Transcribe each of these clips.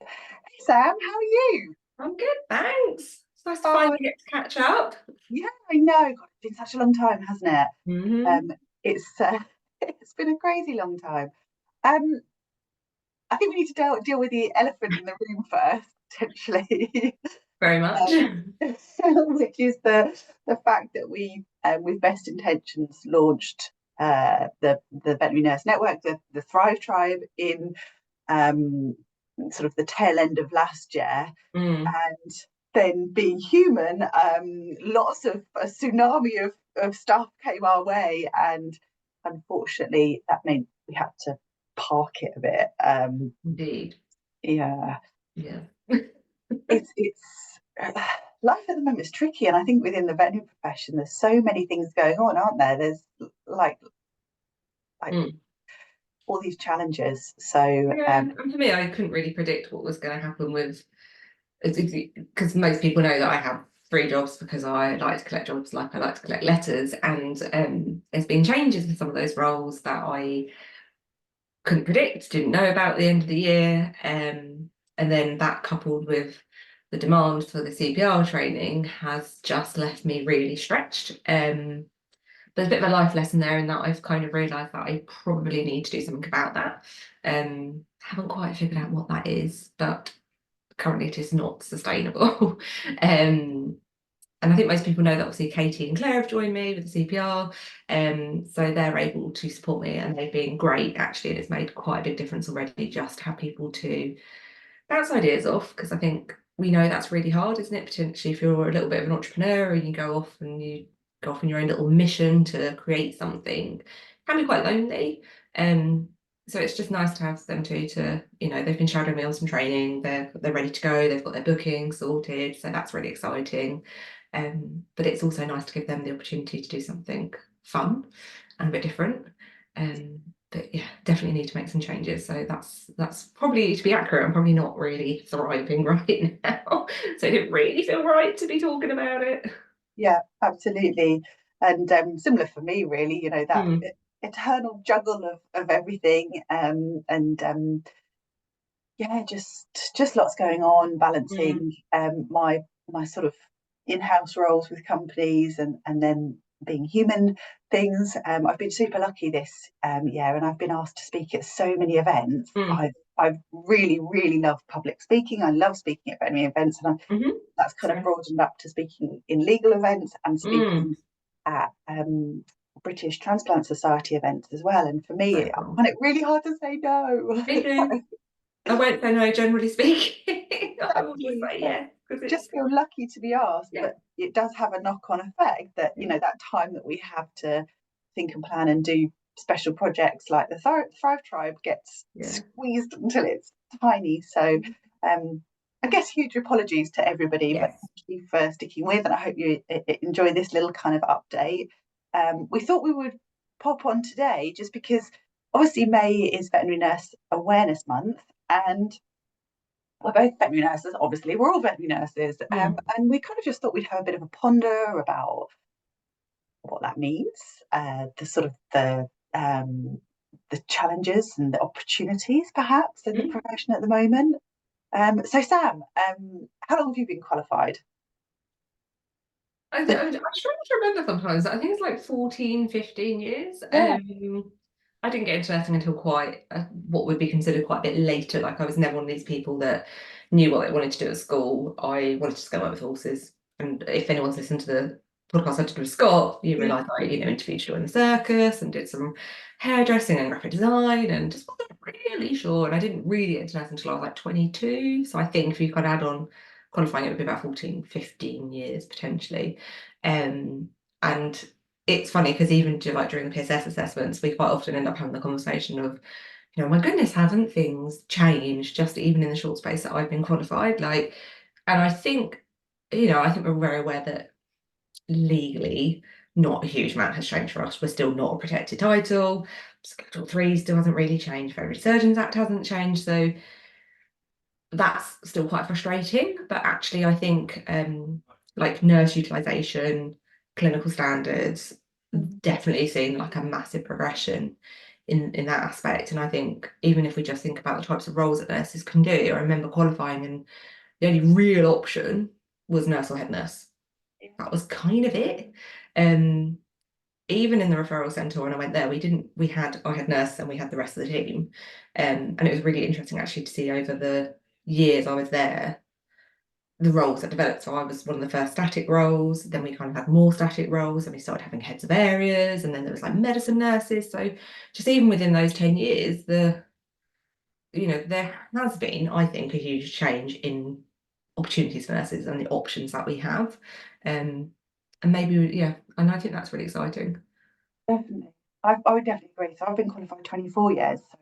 Hey Sam, how are you? I'm good, thanks. It's nice to Oh, finally get to catch up. yeah, I know. God, it's been such a long time, hasn't it? Hmm. Um, it's it's been a crazy long time. Um, I think we need to deal with the elephant in the room first, potentially, Very much. which is the fact that with best intentions, launched the Veterinary Nurse Network, the Thrive Tribe, in um, sort of the tail end of last year. Mm, And then being human, lots of a tsunami of stuff came our way, and unfortunately, that meant we had to park it a bit. indeed. Yeah, Yeah. it's life at the moment is tricky, and I think within the veterinary profession, there's so many things going on, aren't there? There's like like Mm. all these challenges. So Yeah, and for me, I couldn't really predict what was going to happen with, because most people know that I have three jobs because I like to collect jobs, like I like to collect letters, and there's been changes in some of those roles that I couldn't predict, didn't know about at the end of the year. And then that coupled with the demand for the CPR training has just left me really stretched. There's a bit of a life lesson there in that I've kind of realised that I probably need to do something about that. Haven't quite figured out what that is, but currently it is not sustainable. um, and I think most people know that obviously Katie and Claire have joined me with the CPR. So they're able to support me and they've been great actually. And it's made quite a big difference already just to have people to bounce ideas off. Because I think we know that's really hard, isn't it? Potentially if you're a little bit of an entrepreneur and you go off on your own little mission to create something, it can be quite lonely. Um, so it's just nice to have them too to, they've been shadowing me on some training, they're ready to go, they've got their booking sorted, so that's really exciting. But it's also nice to give them the opportunity to do something fun and a bit different. Um, but yeah, definitely need to make some changes. So that's probably, to be accurate, I'm probably not really thriving right now. So it didn't really feel right to be talking about it. yeah, absolutely. And similar for me, really, that Mm, eternal juggle of everything. And yeah, just lots going on, mm, balancing my sort of in-house roles with companies, and then being human things. I've been super lucky this year, and I've been asked to speak at so many events. mm, I've really loved public speaking. I love speaking at veterinary events, and mm-hmm. that's kind of So, broadened up to speaking in legal events and mm, speaking at British Transplant Society events as well. And for me, so I cool. find it really hard to say no. Me too. I won't say no, generally speaking. I will just Exactly. say So yes, because just it's, feel lucky to be asked, yeah, but it does have a knock-on effect that, yeah, that time that we have to think and plan and do special projects like the Thrive Tribe gets yeah. squeezed until it's tiny. So um, I guess huge apologies to everybody, but Yes. thank you for sticking with, and I hope you enjoy this little kind of update. We thought we would pop on today just because obviously May is Veterinary Nurse Awareness Month, and we're both veterinary nurses, obviously, we're all veterinary nurses. Mm, And we kind of just thought we'd have a bit of a ponder about what that means, the sort of the challenges and the opportunities perhaps in the mm. profession at the moment. So Sam, how long have you been qualified? I struggle to remember sometimes. I think it's like 14, 15 years. Yeah. I didn't get into nursing until quite what would be considered quite a bit later. Like I was never one of these people that knew what they wanted to do at school. I wanted to just go work with horses. And if anyone's listened to the podcast I did with Scott, you realise I, interviewed to join the circus and did some hairdressing and graphic design and just wasn't really sure. And I didn't really get into nursing until I was like 22. So I think if you could add on qualifying, it would be about 14, 15 years potentially. Um, and it's funny because even like during the PSS assessments, we quite often end up having the conversation of, my goodness, haven't things changed just even in the short space that I've been qualified? Like, and I think we're very aware that legally not a huge amount has changed for us. We're still not a protected title. Schedule 3 still hasn't really changed. Veterinary Surgeons Act hasn't changed. So that's still quite frustrating. But actually, I think like nurse utilization, clinical standards, definitely seeing like a massive progression in that aspect. And I think even if we just think about the types of roles that nurses can do, I remember qualifying and the only real option was nurse or head nurse. That was kind of it. Um, Even in the referral centre when I went there, we had our head nurse and we had the rest of the team. And it was really interesting actually to see over the years I was there, the roles that developed. So I was one of the first static roles, then we kind of had more static roles, and we started having heads of areas, and then there was like medicine nurses. So just even within those 10 years, there has been, I think, a huge change in opportunities for nurses and the options that we have. And maybe, yeah, and I think that's really exciting. Definitely. I would definitely agree. So I've been qualified 24 years. So,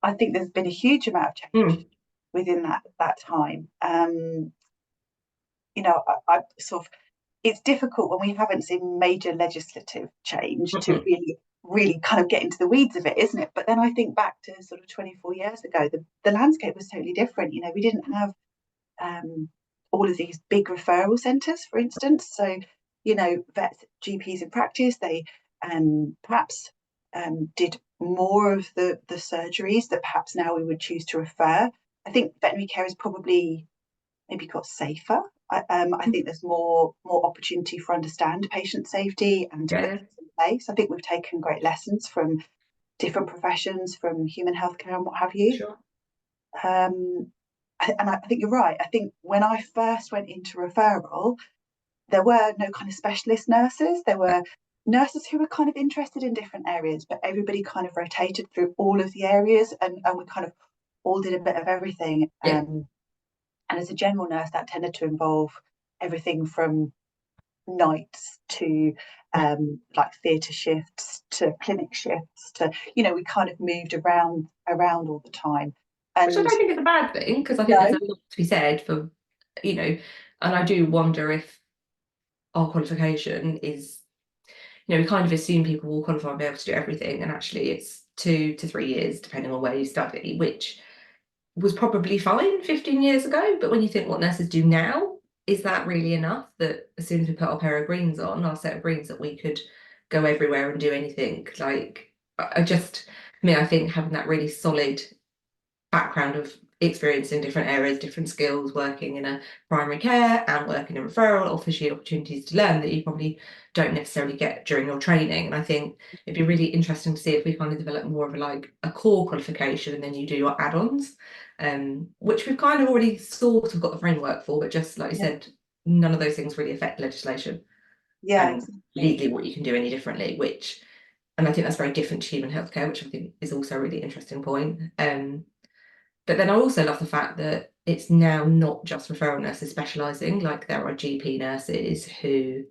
I think there's been a huge amount of change Mm, within that time. I sort of, it's difficult when we haven't seen major legislative change to mm-mm. really kind of get into the weeds of it, isn't it? But then I think back to sort of 24 years ago, the landscape was totally different. We didn't have um, all of these big referral centres, for instance. So, vets, GPs in practice, they perhaps did more of the surgeries that perhaps now we would choose to refer. I think veterinary care is probably maybe got safer. I think there's more opportunity for understand patient safety and to Yeah, put yeah, things in place. I think we've taken great lessons from different professions, from human healthcare and what have you. sure. Um, and I think you're right. I think when I first went into referral, there were no kind of specialist nurses. There were nurses who were kind of interested in different areas, but everybody kind of rotated through all of the areas, and we kind of all did a bit of everything. Yeah. And as a general nurse, that tended to involve everything from nights to like theatre shifts to clinic shifts to, we kind of moved around all the time. Which I And don't think is a bad thing, because I think there's no, a lot to be said for, you know, and I do wonder if our qualification is, we kind of assume people will qualify and be able to do everything, and actually it's 2 to 3 years, depending on where you study, which was probably fine 15 years ago. But when you think what nurses do now, is that really enough that as soon as we put our pair of greens on, our set of greens, that we could go everywhere and do anything? Like, I think having that really solid background of experience in different areas, different skills, working in a primary care and working in referral offers you opportunities to learn that you probably don't necessarily get during your training. And I think it'd be really interesting to see if we kind of develop more of a core qualification, and then you do your add-ons, which we've kind of already sort of got the framework for, but just like you yeah, said, none of those things really affect legislation yeah, and exactly. legally what you can do any differently, and I think that's very different to human healthcare, which I think is also a really interesting point. But then I also love the fact that it's now not just referral nurses specialising, like there are GP nurses who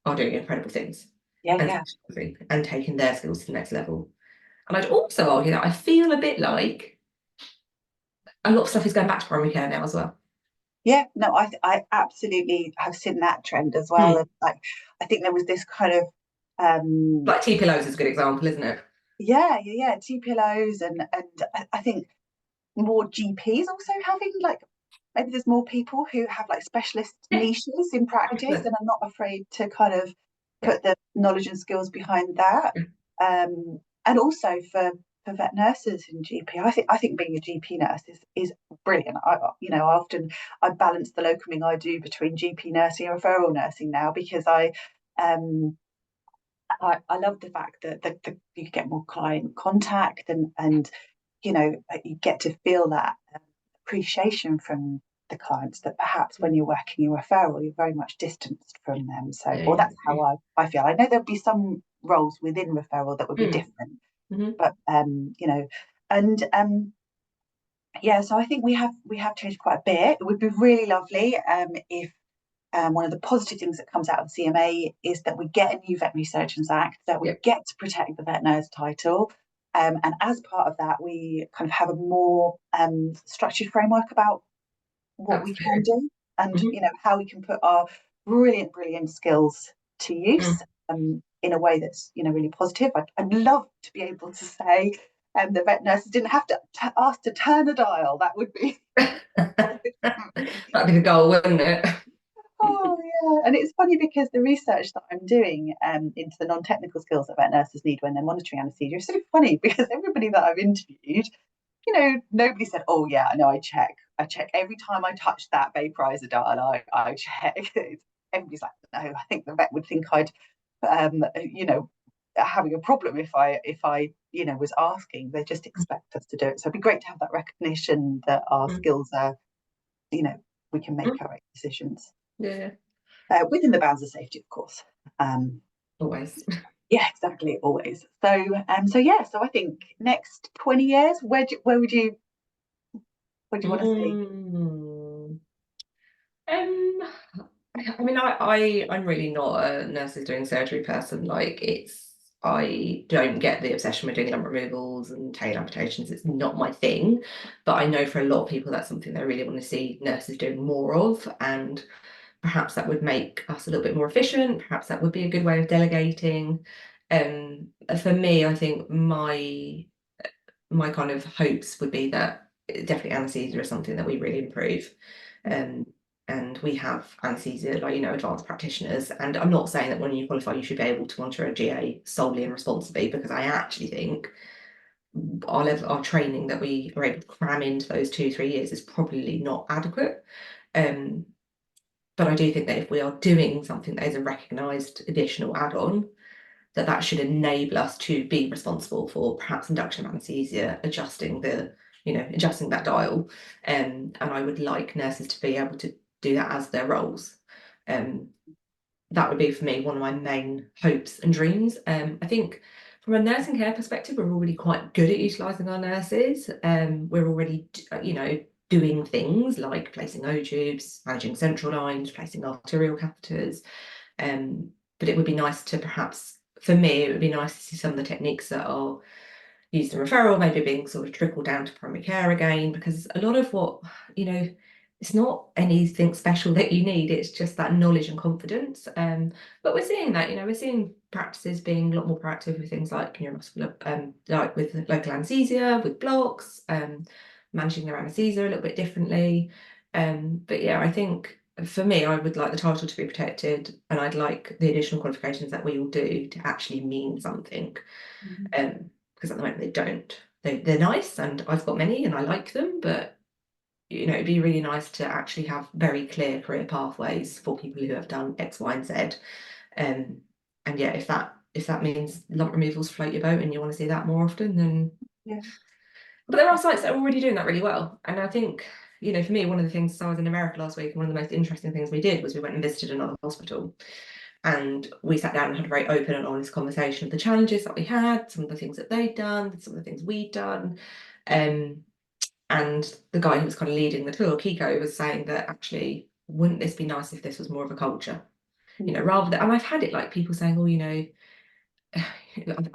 are doing incredible things Yeah, and yeah, specialising and taking their skills to the next level. And I'd also argue that I feel a bit like a lot of stuff is going back to primary care now as well. yeah. No, I absolutely have seen that trend as well. Hmm. And like, I think there was this kind of um Like TPLOs is a good example, isn't it? yeah, TPLOs, and I think more GPs also having like, maybe there's more people who have like specialist Yeah, niches in practice 100%. and are not afraid to kind of Yeah, put the knowledge and skills behind that. yeah, And also for vet nurses and GP, I think being a GP nurse is brilliant. Often I balance the locuming I do between GP nursing and referral nursing now, because um I love the fact that you get more client contact, and you get to feel that appreciation from the clients that perhaps when you're working in referral, you're very much distanced from them. So, yeah, or yeah. that's how I feel. I know there'll be some roles within referral that would be Mm. different, Hmm. but and yeah, so I think we have changed quite a bit. It would be really lovely if one of the positive things that comes out of the CMA is that we get a new Veterinary Surgeons Act, that we Yeah, get to protect the vet nurse title. And as part of that, we kind of have a more structured framework about what we can absolutely. do, and Hmm. how we can put our brilliant skills to use Mm. in a way that's really positive. I'd love to be able to say the vet nurses didn't have to ask to turn a dial. That would be That'd be the goal, wouldn't it? oh and it's funny because the research that I'm doing into the non-technical skills that vet nurses need when they're monitoring anaesthesia is so funny because everybody that I've interviewed, nobody said, "Oh yeah, I know, I check every time I touch that vaporizer dial, I check." Everybody's like, "No, I think the vet would think I'd, you know, having a problem if I was asking. They just expect us to do it. So it'd be great to have that recognition that our Mm. skills are, you know, we can make Mm. correct decisions Yeah, within the bounds of safety, of course. Um, always. yeah, exactly, always. So I think next 20 years, where do you want to see? Mm. Um, I mean, I'm really not a nurses doing surgery person. Like, I don't get the obsession with doing lump removals and tail amputations. It's not my thing, but I know for a lot of people that's something they really want to see nurses doing more of, and perhaps that would make us a little bit more efficient. Perhaps that would be a good way of delegating. For me, I think my kind of hopes would be that definitely anaesthesia is something that we really improve. Um, and we have anaesthesia, like, advanced practitioners. And I'm not saying that when you qualify, you should be able to monitor a GA solely and responsibly, because I actually think our training that we are able to cram into those 2-3 years is probably not adequate. Um, but I do think that if we are doing something that is a recognised additional add-on, that should enable us to be responsible for perhaps induction of anaesthesia, adjusting that dial. And I would like nurses to be able to do that as their roles. That would be for me one of my main hopes and dreams. I think from a nursing care perspective, we're already quite good at utilising our nurses. We're already, doing things like placing O tubes, managing central lines, placing arterial catheters. But it would be nice to perhaps, for me, it would be nice to see some of the techniques that are used in referral, maybe being sort of trickled down to primary care again, because a lot of what, it's not anything special that you need, it's just that knowledge and confidence. But we're seeing that, we're seeing practices being a lot more proactive with things like neuromuscular, like with local anaesthesia, with blocks, managing their anaesthesia a little bit differently. But yeah, I think for me, I would like the title to be protected, and I'd like the additional qualifications that we all do to actually mean something. Because at the moment they don't. They're nice, and I've got many, and I like them, but it'd be really nice to actually have very clear career pathways for people who have done X, Y, and Z. And yeah, if that means lump removals float your boat and you want to see that more often, then Yeah. but there are sites that are already doing that really well. And I think, for me, one of the things, so I was in America last week, and one of the most interesting things we did was we went and visited another hospital. And we sat down and had a very open and honest conversation of the challenges that we had, some of the things that they'd done, some of the things we'd done. And the guy who was kind of leading the tour, Kiko, was saying that actually, wouldn't this be nice if this was more of a culture? Rather than, and I've had it like people saying, oh,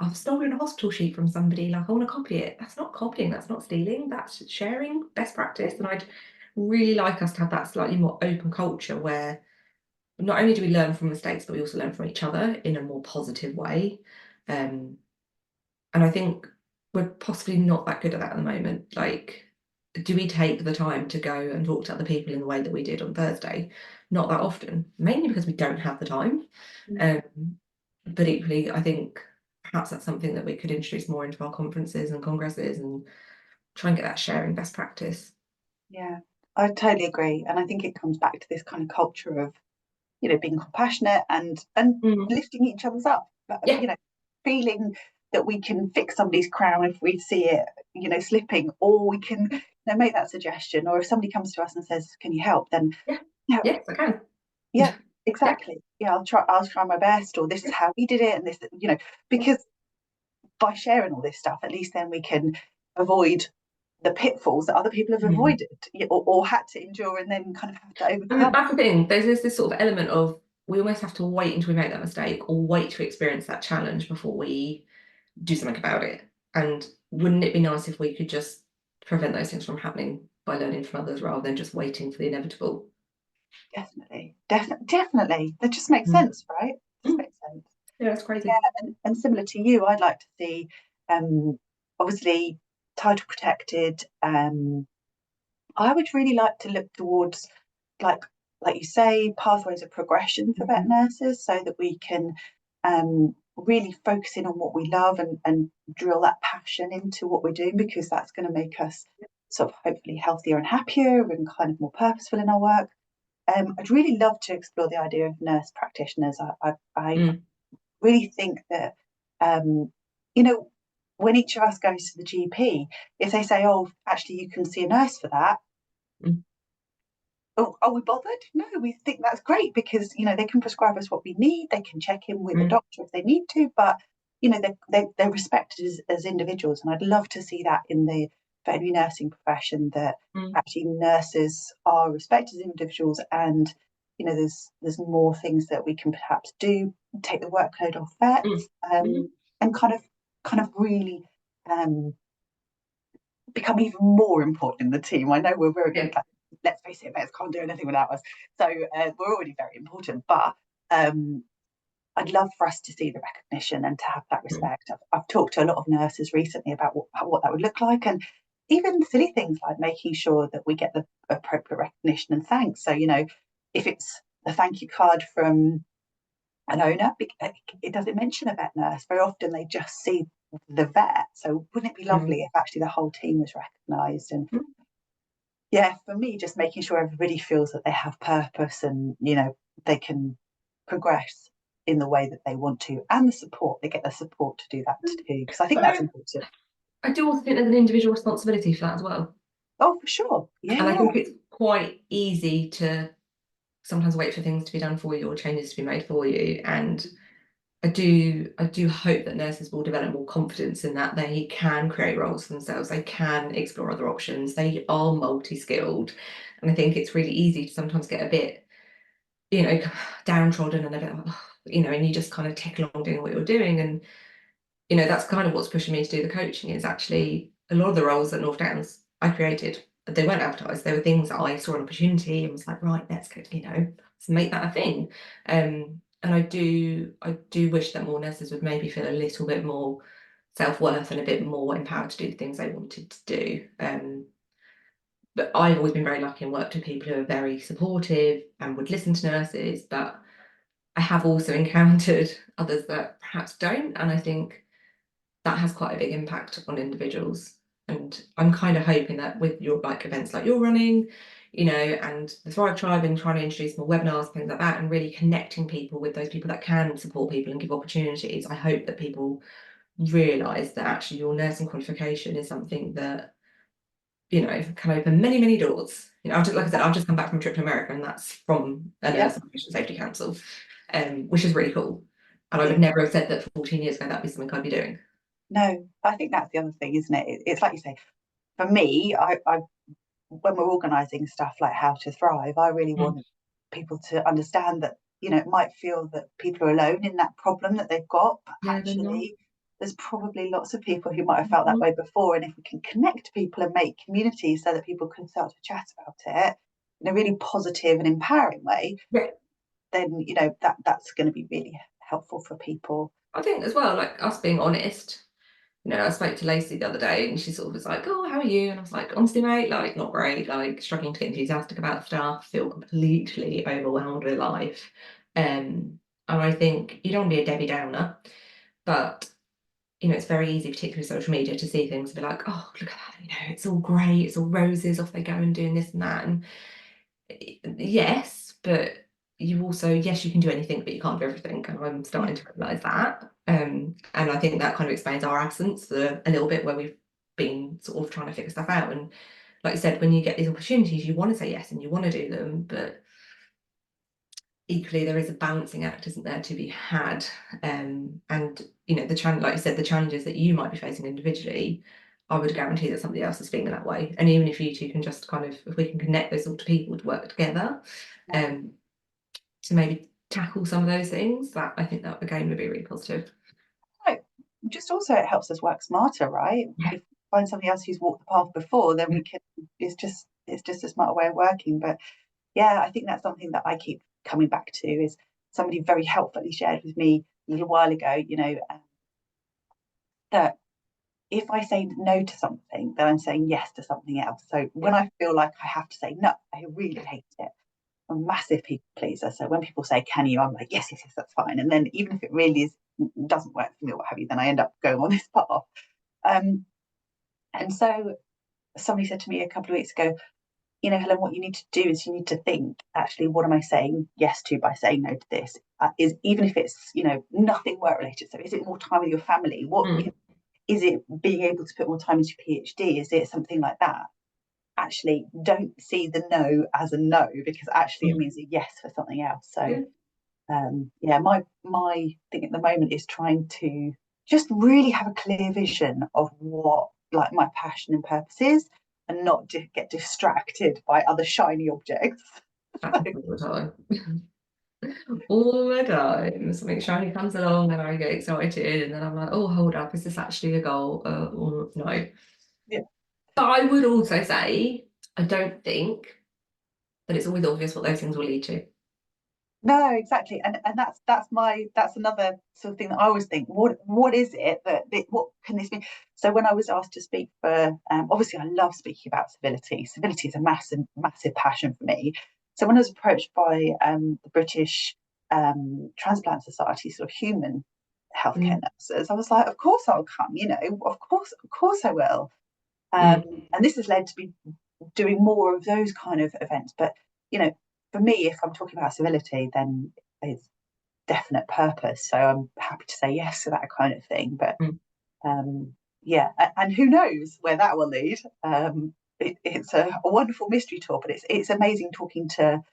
I've stolen a hospital sheet from somebody, like I want to copy it. That's not copying, that's not stealing, that's sharing best practice. And I'd really like us to have that slightly more open culture where not only do we learn from mistakes, but we also learn from each other in a more positive way. And I think we're possibly not that good at that at the moment. Like, do we take the time to go and talk to other people in the way that we did on Thursday? Not that often, mainly because we don't have the time. Um, but equally, I think perhaps that's something that we could introduce more into our conferences and congresses and try and get that sharing best practice. Yeah, I totally agree. And I think it comes back to this kind of culture of, being compassionate and Mm. lifting each other's up. Yeah. Feeling that we can fix somebody's crown if we see it, slipping, or we can, make that suggestion. Or if somebody comes to us and says, "Can you help?" Then, Yeah. yeah, Yes, I can. yeah, Yeah. exactly. Yeah, I'll try my best. Or this is how we did it, and this, because by sharing all this stuff, at least then we can avoid the pitfalls that other people have Mm. avoided, or had to endure and then kind of have to And overcome. that's the thing, there's this sort of element of we almost have to wait until we make that mistake or wait to experience that challenge before we do something about it. And wouldn't it be nice if we could just prevent those things from happening by learning from others rather than just waiting for the inevitable? Definitely. That just makes Mm. sense, right? Just Mm. makes sense. Yeah, that's crazy. Yeah, and similar to you, I'd like to see, obviously, title protected. I would really like to look towards like like you say, pathways of progression for vet Mhm. nurses so that we can really focus in on what we love and drill that passion into what we're doing, because that's going to make us sort of hopefully healthier and happier and kind of more purposeful in our work. I'd really love to explore the idea of nurse practitioners. I Mm, really think that, um, you know, when each of us goes to the GP, if they say, oh, actually, you can see a nurse for that, mm, oh, are we bothered? No, we think that's great because they can prescribe us what we need. They can check in with the mm, doctor if they need to, but they're respected as individuals, and I'd love to see that in the veterinary nursing profession, that mm, actually nurses are respected as individuals, and there's more things that we can perhaps do, take the workload off mm, vets, mhm. and kind of really um, become even more important in the team. I know we're very, Yeah. like, let's face it, vets can't do anything without us. So we're already very important, but um, I'd love for us to see the recognition and to have that Mm, respect. I've talked to a lot of nurses recently about what that would look like, and even silly things like making sure that we get the appropriate recognition and thanks. So, if it's a thank you card from an owner, it doesn't mention a vet nurse. Very often they just see the vet. So wouldn't it be mm, lovely if actually the whole team was recognised? And mm. yeah, for me, just making sure everybody feels that they have purpose and they can progress in the way that they want to, and they get the support to do that too, because I think But that's important. I do also think there's an individual responsibility for that as well. Oh, for sure. Yeah, And I yeah, think it's quite easy to sometimes wait for things to be done for you or changes to be made for you. And I do hope that nurses will develop more confidence in that they can create roles for themselves, they can explore other options, they are multi-skilled. And I think it's really easy to sometimes get a bit, downtrodden and a bit, and you just kind of tick along doing what you're doing. And that's kind of what's pushing me to do the coaching, is actually a lot of the roles at North Downs I created. They weren't advertised. They were things that I saw an opportunity and was like, right, let's make that a thing. And I do wish that more nurses would maybe feel a little bit more self-worth and a bit more empowered to do the things they wanted to do. But I've always been very lucky and worked with people who are very supportive and would listen to nurses, but I have also encountered others that perhaps don't. And I think that has quite a big impact on individuals. And I'm kind of hoping that with your events like you're running, and the Thrive Tribe, and trying to introduce more webinars, things like that, and really connecting people with those people that can support people and give opportunities, I hope that people realise that actually your nursing qualification is something that, can open many, many doors. Like I said, I've just come back from a trip to America, and that's from a yeah, nurse and patient safety council, which is really cool. And I yeah. would never have said that 14 years ago that'd be something I'd be doing. No, I think that's the other thing, isn't it? It's like you say. For me, I when we're organising stuff like How to Thrive, I really Mm. want people to understand that it might feel that people are alone in that problem that they've got, but Yeah, they're not. actually there's probably lots of people who might have felt that Mhm. way before, and if we can connect people and make communities so that people can start to chat about it in a really positive and empowering way, Yeah, then that's going to be really helpful for people. I think as well, like us being honest. I spoke to Lacey the other day and she sort of was like, "Oh, how are you?" And I was like, "Honestly, mate, like not great, like struggling to get enthusiastic about stuff, feel completely overwhelmed with life." And I think you don't want to be a Debbie Downer, but it's very easy, particularly social media, to see things and be like, "Oh, look at that, it's all great, it's all roses, off they go and doing this and that." And yes, but you also, yes, you can do anything, but you can't do everything. And I'm Yeah, starting to realise that. And I think that kind of explains our absence for a little bit, where we've been sort of trying to figure stuff out. And like you said, when you get these opportunities, you want to say yes and you want to do them, but equally there is a balancing act, isn't there, to be had. And the challenge, like you said, the challenges that you might be facing individually, I would guarantee that somebody else is feeling that way. And even if you two can just kind of, if we can connect those sort of people to work together, yeah. um, to maybe tackle some of those things, that I think that again would be really positive. Right. Just also it helps us work smarter, right? Yeah. If we find somebody else who's walked the path before, then Yeah. we can. It's just a smarter way of working. But yeah, I think that's something that I keep coming back to. Is somebody very helpfully shared with me a little while ago. That if I say no to something, then I'm saying yes to something else. So when Yeah. I feel like I have to say no, I really hate it. a massive people pleaser. So when people say, "Can you?" I'm like, "Yes, yes, yes, that's fine." And then even if it really doesn't work for me or what have you, then I end up going on this path. Um, and so somebody said to me a couple of weeks ago, Helen, what you need to do is you need to think, actually, what am I saying yes to by saying no to this? Is even if it's, nothing work related. So is it more time with your family? Mm. Is it being able to put more time into your PhD? Is it something like that? Actually, don't see the no as a no, because actually it Mm. means a yes for something else. So Yeah. yeah, my thing at the moment is trying to just really have a clear vision of what like my passion and purpose is, and not get distracted by other shiny objects. That's all the time. All the time. Something shiny comes along and I get excited, and then I'm like, oh, hold up, is this actually a goal? Or no. Yeah. But I would also say, I don't think that it's always obvious what those things will lead to. No, exactly, and that's another sort of thing that I always think. What is it what can this mean? So when I was asked to speak for, obviously I love speaking about civility. Civility is a massive passion for me. So when I was approached by the British Transplant Society, sort of human healthcare Mm. nurses, I was like, of course I'll come. Of course I will. Mm. And this has led to me doing more of those kind of events. But you know, for me, if I'm talking about civility, then it's definite purpose. So I'm happy to say yes to that kind of thing. But Mm. yeah, and who knows where that will lead? It's a wonderful mystery tour, but it's amazing talking to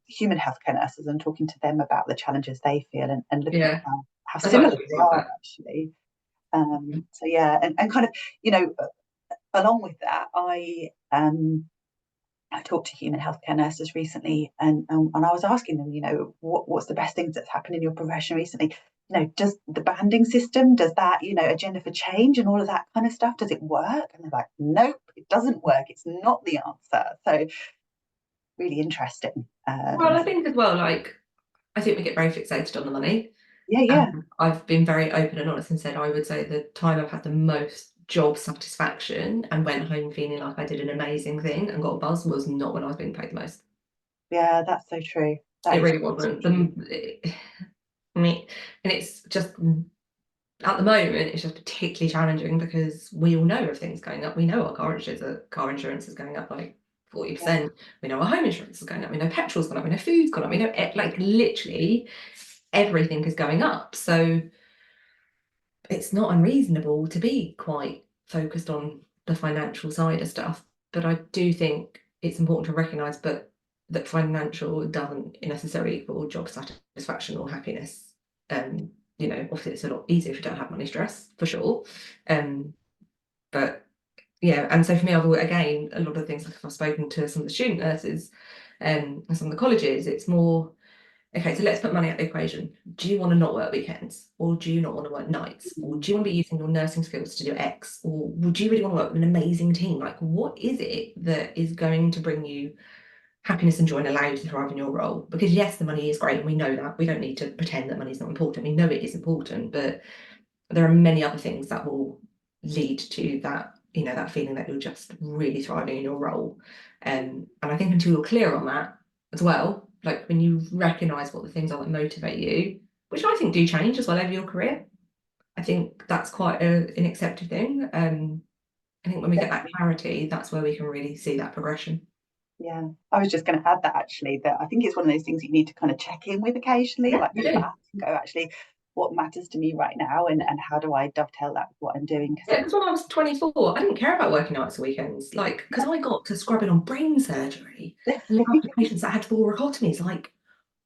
human healthcare nurses and talking to them about the challenges they feel, and looking at Yeah, how I'd like similar to they record are that. actually. So yeah, and kind of, you know, along with that, I talked to human healthcare nurses recently, and I was asking them, what's the best things that's happened in your profession recently? Does the banding system, does that, agenda for change and all of that kind of stuff, does it work? And they're like, nope, it doesn't work. It's not the answer. So really interesting. Well, I think as well, like, I think we get very fixated on the money. Yeah, yeah. I've been very open and honest and said I would say the time I've had the most job satisfaction and went home feeling like I did an amazing thing and got a buzz was not when I was being paid the most. Yeah, that's so true. That It is really so wasn't. true. I mean, and it's just at the moment it's just particularly challenging because we all know everything's going up. We know our car insurance is going up like Yeah, 40%. We know our home insurance is going up. We know petrol's gone up. We know food's gone up. We know like literally everything is going up. So it's not unreasonable to be quite focused on the financial side of stuff. But I do think it's important to recognise that financial doesn't necessarily equal job satisfaction or happiness. Obviously it's a lot easier if you don't have money stress, for sure. But yeah, and so for me, again, a lot of things, like if I've spoken to some of the student nurses and some of the colleges, it's more, okay, so let's put money out the equation. Do you want to not work weekends? Or do you not want to work nights? Or do you want to be using your nursing skills to do X? Or would you really want to work with an amazing team? Like, what is it that is going to bring you happiness and joy and allow you to thrive in your role? Because yes, the money is great, and we know that. We don't need to pretend that money is not important. We know it is important, but there are many other things that will lead to that, that feeling that you're just really thriving in your role. And I think until you're clear on that as well, like when you recognize what the things are that motivate you, which I think do change as well over your career, I think that's quite an accepted thing. I think when we get that definitely. clarity, that's where we can really see that progression. Yeah, I was just going to add that actually, that I think it's one of those things you need to kind of check in with occasionally, Yeah, like you go do. back and go, actually, what matters to me right now, and how do I dovetail that with what I'm doing? Because Yeah, because when I was 24, I didn't care about working nights or weekends. Like, because I got to scrubbing on brain surgery and look after patients that had full rhodotomies. Like,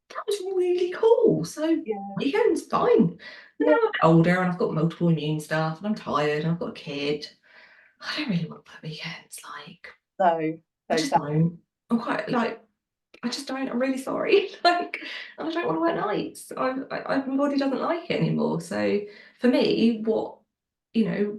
that was really cool. So yeah, weekends, fine. And now yeah, I'm older and I've got multiple immune stuff and I'm tired and I've got a kid. I don't really want to work weekends. Like, no, I no, just don't. I'm quite like, I just don't. I'm really sorry. Like, I don't want to work nights. My body doesn't like it anymore. So for me, what your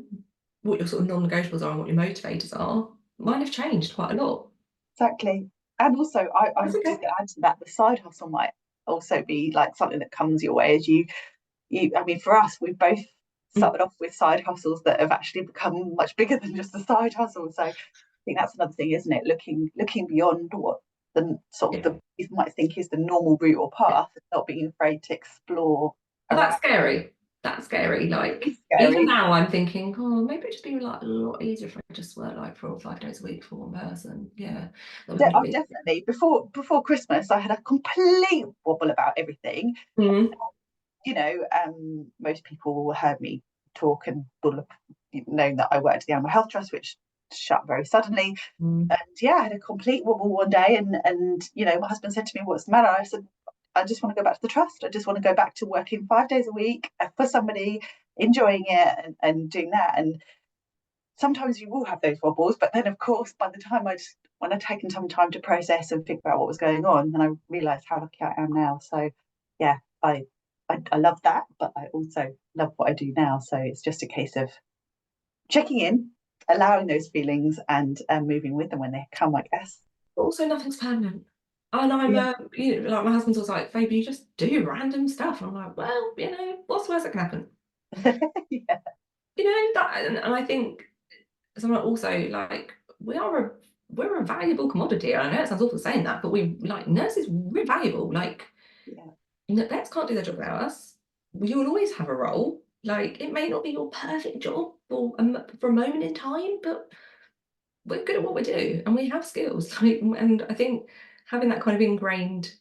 sort of non-negotiables are and what your motivators are, mine have changed quite a lot. exactly. And also, I That's was okay. just going to add to that, the side hustle might also be like something that comes your way as I mean, for us, we've both Mm. started off with side hustles that have actually become much bigger than just a side hustle. So I think that's another thing, isn't it? Looking beyond the sort of the people might think is the normal route or path, and not being afraid to explore But around. that's scary. That's scary. Like It's even scary. now, I'm thinking, oh, maybe it'd just be like a lot easier if I just work like 4 or 5 days a week for one person. Yeah, that would be a lot easier. Definitely. Before Christmas, I had a complete wobble about everything. Mm. Most people heard me talk and would have known that I worked at the Animal Health Trust, which shut very suddenly. Mm. And yeah, I had a complete wobble one day, and my husband said to me, "What's the matter?" I said, "I just want to go back to the trust. I just want to go back to working 5 days a week for somebody, enjoying it and doing that." And sometimes you will have those wobbles, but then of course, by the time when I'd taken some time to process and figure out what was going on, then I realised how lucky I am now. So yeah, I love that, but I also love what I do now. So it's just a case of checking in, allowing those feelings, and moving with them when they come, I guess. But also, nothing's permanent. And I'm, Yeah. like my husband's always like, "Baby, you just do random stuff." And I'm like, well, what's the worst that can happen? Yeah. That, and I think someone also like we're a valuable commodity. I know it sounds awful saying that, but we like nurses, we're valuable. Like Yeah. vets can't do their job without us. You will always have a role. Like it may not be your perfect job for a moment in time, but we're good at what we do and we have skills. Like, and I think having that kind of ingrained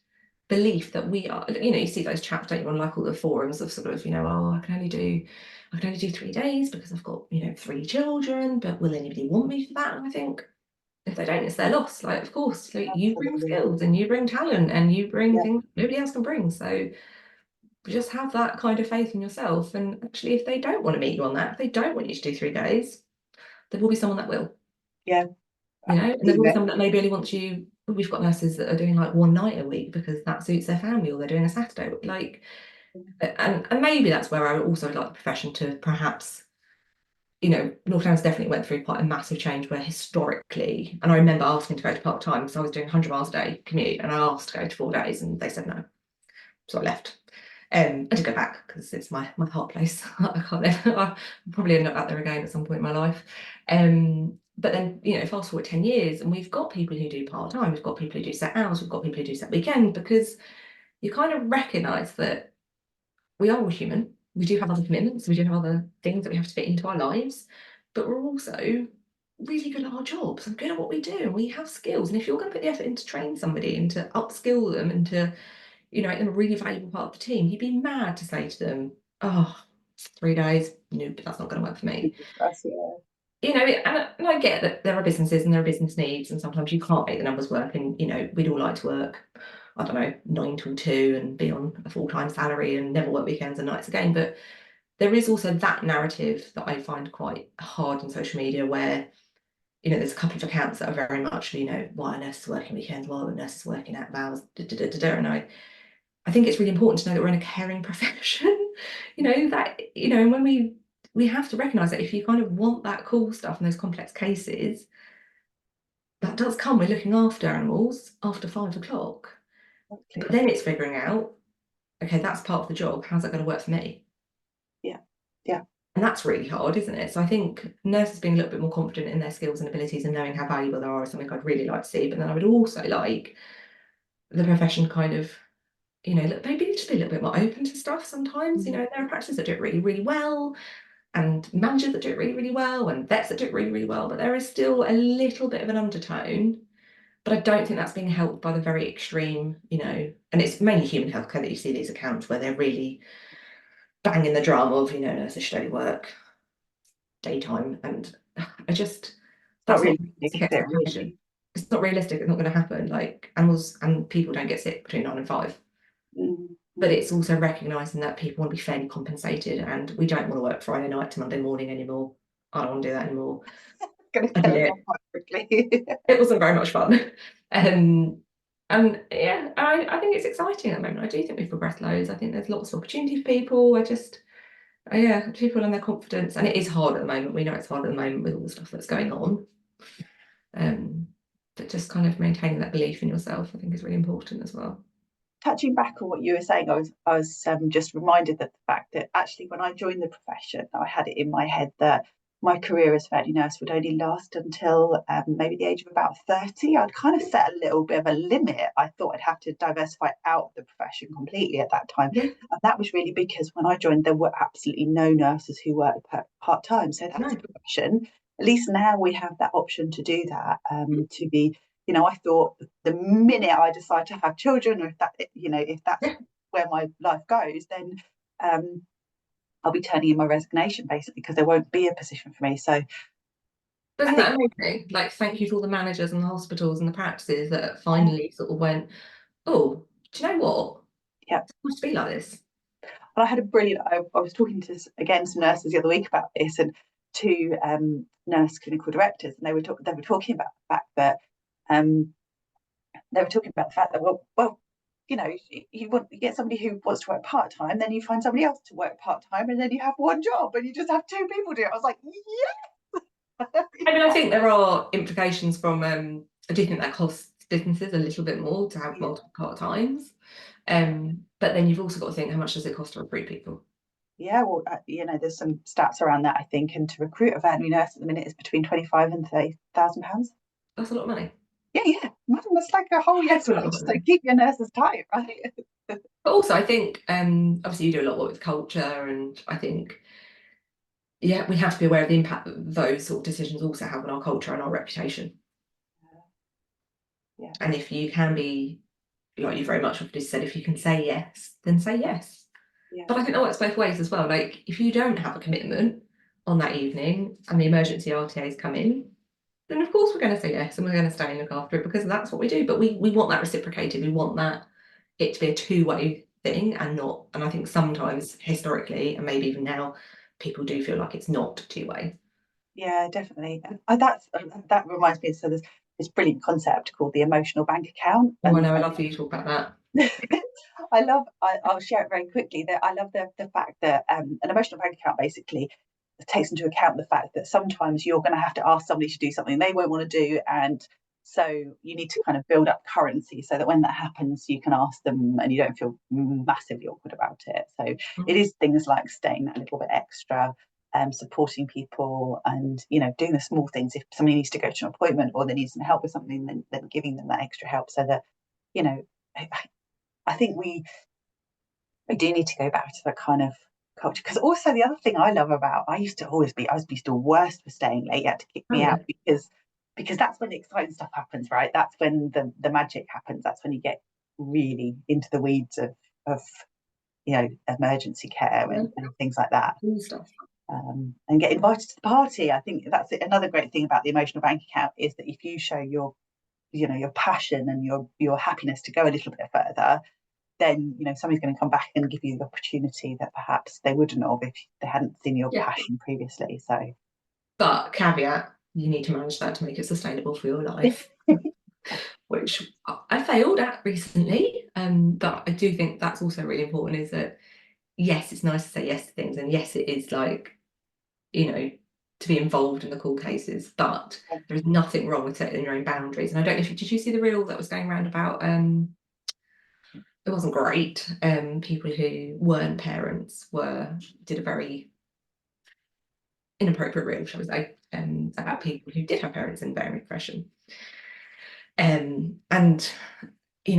belief that we are, you see those chaps, don't you, on like all the forums of sort of, oh, I can only do 3 days because I've got, 3 children, but will anybody want me for that? And I think if they don't, it's their loss. Like, of course, like, you bring Absolutely. skills and you bring talent and you bring Yeah. things nobody else can bring. So just have that kind of faith in yourself. And actually, if they don't want to meet you on that, if they don't want you to do 3 days, there will be someone that will. Yeah. And there's always someone that maybe only wants you. We've got nurses that are doing like one night a week because that suits their family, or they're doing a Saturday. Like, and maybe that's where I also like the profession to perhaps, North Wales definitely went through quite a massive change where historically, and I remember asking to go to part time because I was doing 100 miles a day commute, and I asked to go to 4 days, and they said no, so I left. I did go back because it's my heart place. I can't live. I'll probably end up out there again at some point in my life. But then, fast forward 10 years and we've got people who do part-time, we've got people who do set hours, we've got people who do set weekend, because you kind of recognise that we are all human. We do have other commitments, we do have other things that we have to fit into our lives, but we're also really good at our jobs and good at what we do, and we have skills. And if you're going to put the effort in to train somebody and to upskill them and to make them a really valuable part of the team, you'd be mad to say to them, oh, 3 days, nope, that's not going to work for me. That's, yeah. And I get that there are businesses and there are business needs, and sometimes you can't make the numbers work. And we'd all like to work, I don't know, 9 till 2 and be on a full-time salary and never work weekends and nights again. But there is also that narrative that I find quite hard on social media, where there's a couple of accounts that are very much, why are nurses working weekends, why are nurses working out of hours, and I think it's really important to know that we're in a caring profession, and when we have to recognise that if you kind of want that cool stuff and those complex cases, that does come with looking after animals after 5 o'clock. But Exactly. then it's figuring out, okay, that's part of the job. How's that going to work for me? Yeah. Yeah. And that's really hard, isn't it? So I think nurses being a little bit more confident in their skills and abilities and knowing how valuable they are is something I'd really like to see. But then I would also like the profession kind of maybe just be a little bit more open to stuff sometimes. There are practices that do it really, really well, and managers that do it really, really well, and vets that do it really, really well, but there is still a little bit of an undertone. But I don't think that's being helped by the very extreme, and it's mainly human healthcare that you see these accounts where they're really banging the drum of, nurses should only work daytime. And Not that's not realistic, realistic is it, expectation. really? It's not realistic, it's not going to happen. Like, animals and people don't get sick between 9 and 5. But it's also recognising that people want to be fairly compensated, and we don't want to work Friday night to Monday morning anymore. I don't want to do that anymore. Going to I tell did us it. off quite quickly. It wasn't very much fun. And yeah, I think it's exciting at the moment. I do think we've progressed loads. I think there's lots of opportunity for people. Yeah, people and their confidence. And it is hard at the moment. We know it's hard at the moment with all the stuff that's going on. But just kind of maintaining that belief in yourself, I think, is really important as well. Touching back on what you were saying, I was just reminded that the fact that actually when I joined the profession, I had it in my head that my career as veterinary nurse would only last until maybe the age of about 30. I'd kind of set a little bit of a limit. I thought I'd have to diversify out of the profession completely at that time. Yeah. And that was really because when I joined, there were absolutely no nurses who worked part time. So that's No. a profession. At least now we have that option to do that, to be, I thought the minute I decide to have children, or if that's Yeah. where my life goes, then I'll be turning in my resignation basically because there won't be a position for me. So I Isn't think, that amazing? Like, thank you to all the managers and the hospitals and the practices that yeah, finally sort of went, oh, do you know what? yeah. It must be like this. But I had a brilliant. I was talking to some nurses the other week about this, and two nurse clinical directors, and they were talking about the fact that um, well, you get somebody who wants to work part time, then you find somebody else to work part time, and then you have one job, and you just have two people do it. I was like, yeah. I mean, I think there are implications from, I do think that costs businesses a little bit more to have Yeah. multiple part-times. But then you've also got to think, how much does it cost to recruit people? Yeah, well, there's some stats around that, I think, and to recruit a veterinary nurse at the minute is between 25 and £30,000. That's a lot of money. Yeah, yeah, madam, that's like a whole year's That's a lot of wage. So money. keep your nurses tight, right? But also, I think, obviously you do a lot of work with culture, and I think, yeah, we have to be aware of the impact that those sort of decisions also have on our culture and our reputation. Yeah, And if you can be, like you very much have just said, if you can say yes, then say yes. yeah, But I think that works both ways as well. Like, if you don't have a commitment on that evening and the emergency RTAs come in, then of course we're going to say yes and we're going to stay and look after it because that's what we do. But we want that reciprocated. We want that it to be a two-way thing and not. And I think sometimes historically, and maybe even now, people do feel like it's not two-way. yeah, definitely. And that reminds me. So there's this brilliant concept called the emotional bank account, Oh, I know. I love for you to talk about that. I'll share it very quickly. That I love the fact that an emotional bank account basically takes into account the fact that sometimes you're going to have to ask somebody to do something they won't want to do, and so you need to kind of build up currency so that when that happens, you can ask them and you don't feel massively awkward about it. So it Mm. is things like staying that little bit extra, supporting people, and doing the small things. If somebody needs to go to an appointment or they need some help with something, then giving them that extra help so that you know I think we do need to go back to that kind of culture. Because also the other thing I love about I used to be still worse for staying late. You had to kick Oh me yeah. out because that's when the exciting stuff happens, right? That's when the magic happens. That's when you get really into the weeds of emergency care Yeah. and things like that. Cool stuff. And get invited to the party. I think that's it. Another great thing about the emotional bank account is that if you show your passion and your happiness to go a little bit further, then somebody's going to come back and give you the opportunity that perhaps they wouldn't have if they hadn't seen your Yeah. passion previously. So But caveat, you need to manage that to make it sustainable for your life, which I failed at recently. But I do think that's also really important is that yes, it's nice to say yes to things, and yes, it is like, to be involved in the cool cases, but there is nothing wrong with setting your own boundaries. And I don't know if did you see the reel that was going around about it wasn't great. People who weren't parents did a very inappropriate reel, shall we say, about people who did have parents in veterinary profession. And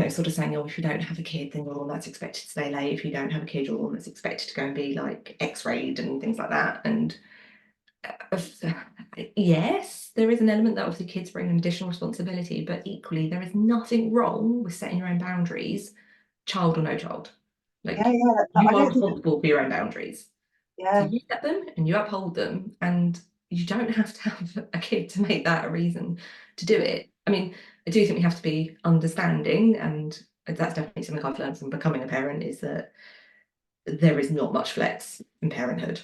sort of saying, oh, if you don't have a kid, then you're the one that's expected to stay late. If you don't have a kid, you're the one that's expected to go and be like X-rayed and things like that. And yes, there is an element that obviously kids bring an additional responsibility, but equally there is nothing wrong with setting your own boundaries, child or no child. yeah, Like, yeah, you I are don't think responsible for your own boundaries. So yeah, you set them and you uphold them, and you don't have to have a kid to make that a reason to do it. I mean, I do think we have to be understanding, and that's definitely something I've learned from becoming a parent, is that there is not much flex in parenthood,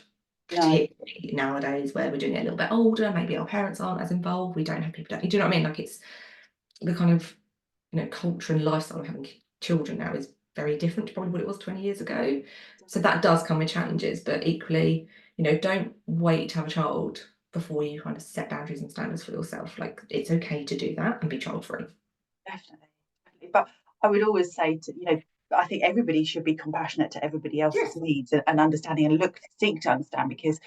no, particularly nowadays where we're doing it a little bit older, maybe our parents aren't as involved, we don't have people, do you know what I mean? Like, it's the kind of, culture and lifestyle of having children now is very different to probably what it was 20 years ago. So that does come with challenges, but equally, don't wait to have a child before you kind of set boundaries and standards for yourself. Like, it's okay to do that and be child free. definitely, definitely. But I would always say I think everybody should be compassionate to everybody else's Yes. needs and understanding and seek to understand because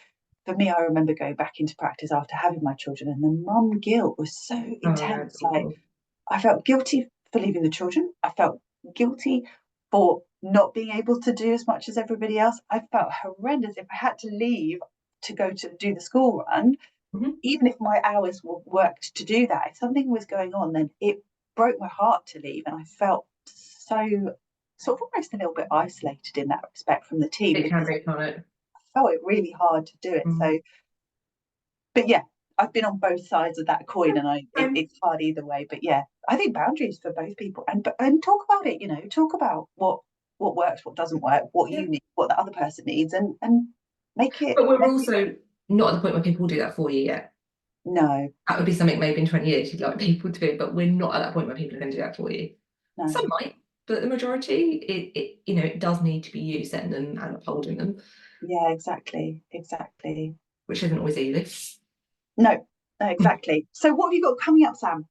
for me, I remember going back into practice after having my children, and the mum guilt was so Oh no, it's intense. Like, awful. I felt guilty for leaving the children. I felt guilty for not being able to do as much as everybody else. I felt horrendous if I had to leave to go to do the school run, Mhm. even if my hours were worked to do that. If something was going on, then it broke my heart to leave, and I felt so sort of almost a little bit isolated in that respect from the team It can because be, can't it? I felt it really hard to do it. Mm. So, but yeah, I've been on both sides of that coin, and it's hard either way. But yeah, I think boundaries for both people, and talk about it. Talk about what works, what doesn't work, what Yeah. you need, what the other person needs, and make it But we're make it also not at the point where people will do that for you yet. no, That would be something maybe in 20 years you'd like people to do, but we're not at that point where people are going to do that for you. Some no, might, but the majority, it does need to be you setting them and upholding them, yeah, exactly. which isn't always easy. No, no, exactly. So what have you got coming up, Sam?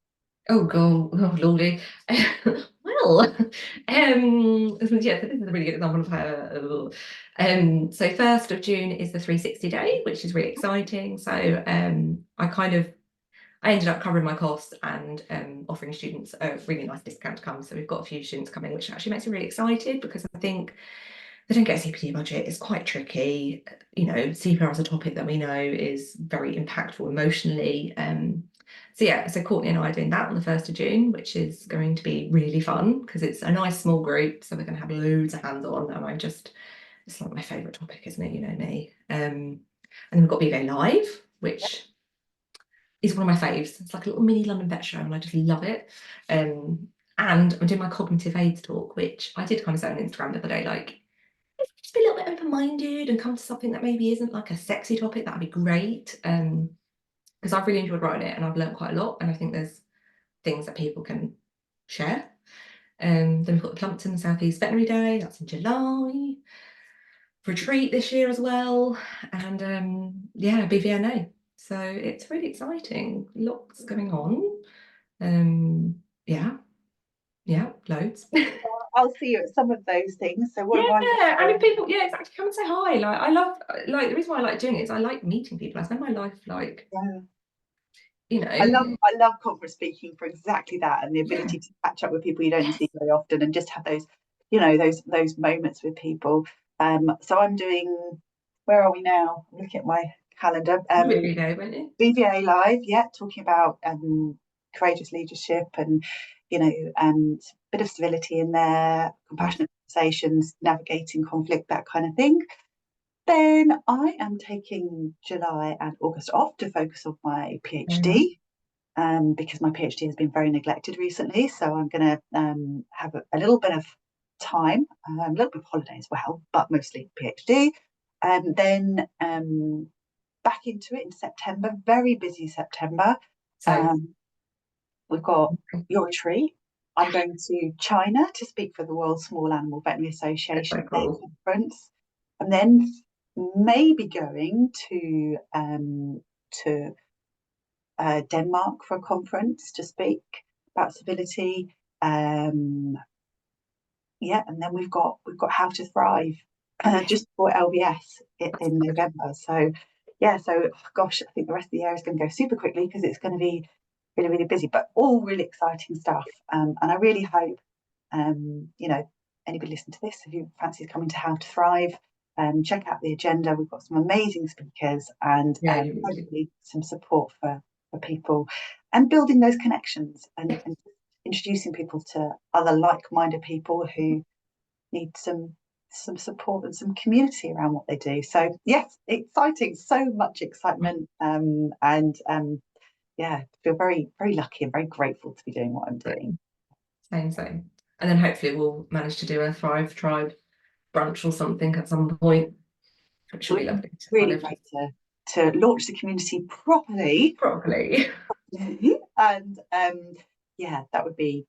Oh God, oh lordy. Well, yeah, so this is a really good example of how. So 1st of June is the 360 day, which is really exciting. So I ended up covering my costs and offering students a really nice discount to come. So we've got a few students coming, which actually makes me really excited because I think they don't get a CPD budget. It's quite tricky. CPR as a topic that we know is very impactful emotionally. So Courtney and I are doing that on the 1st of June, which is going to be really fun because it's a nice small group. So we're going to have loads of hands on, and it's like my favourite topic, isn't it? You know me. And then we've got BVA Live, which is one of my faves. It's like a little mini London Vet show, and I just love it. And I'm doing my cognitive aids talk, which I did kind of say on Instagram the other day, like, if you just be a little bit open-minded and come to something that maybe isn't like a sexy topic, that'd be great. Because I've really enjoyed writing it and I've learned quite a lot, and I think there's things that people can share. Then we've got the Plumpton South East Veterinary Day, that's in July. Retreat this year as well, and BVNA. So it's really exciting. Lots going on. Yeah, loads. I'll see you at some of those things. So what Yeah, have I got I mean, going? people, yeah, exactly. Come and say hi. Like, I love, like, the reason why I like doing it is I like meeting people. I spend my life, like, Yeah. you I love conference speaking for exactly that, and the yeah, ability to catch up with people you don't yes, see very often, and just have those, those moments with people. So I'm doing. Where are we now? Look at my calendar. really go, won't you? BVA Live, yeah, talking about courageous leadership and a bit of civility in there, Yes. compassionate conversations, navigating conflict, that kind of thing. Then I am taking July and August off to focus on my Very nice. PhD, because my PhD has been very neglected recently. So I'm going to have a little bit of time, a little bit of holiday as well, but mostly PhD. And then back into it in September, very busy September. So, Um, we've got your retreat. I'm going to China to speak for the World Small Animal Veterinary that's Association so at their cool. conference, and then maybe going to Denmark for a conference to speak about civility. Um, yeah, and then we've got How to Thrive just for LBS That's in good. November. So yeah, so gosh, I think the rest of the year is going to go super quickly because it's going to be really, really busy, but all really exciting stuff. And I really hope anybody listen to this who fancies coming to How to Thrive, check out the agenda. We've got some amazing speakers and Yeah, you really do. hopefully some support for people and building those connections and introducing people to other like-minded people who need some support and some community around what they do. So yes, exciting, so much excitement, and yeah, feel very, very lucky and very grateful to be doing what I'm doing. Same. And then hopefully we'll manage to do a Thrive Tribe brunch or something at some point, which will be Would be lovely to kind really of great to launch the community properly, properly. and yeah, that would be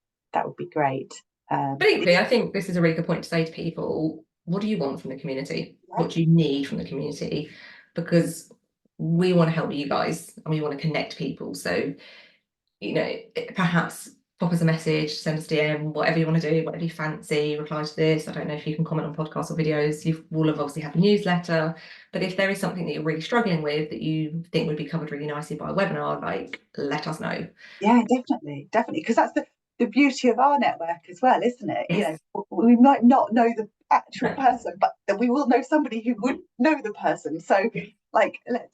great. But equally, Yeah, I think this is a really good point to say to people, what do you want from the community? yeah, What do you need from the community? Because we want to help you guys and we want to connect people. So, perhaps pop us a message, send us DM, whatever you want to do, whatever you fancy, reply to this. I don't know if you can comment on podcasts or videos. You will have obviously have a newsletter, but if there is something that you're really struggling with that you think would be covered really nicely by a webinar, like, let us know. Yeah, definitely, because that's the beauty of our network as well, isn't it? You Yes. know, we might not know the actual No. person, but we will know somebody who would know the person. So, like, let's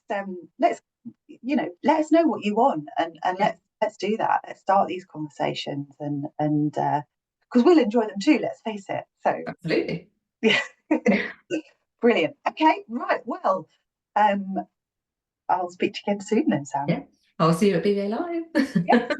let us know what you want, and Yeah, let's do that. Let's start these conversations, and because we'll enjoy them too. Let's face it. So, absolutely. yeah, brilliant. Okay, right. Well, um, I'll speak to you again soon then, Sam. Yeah. I'll see you at BVA Live. Yes.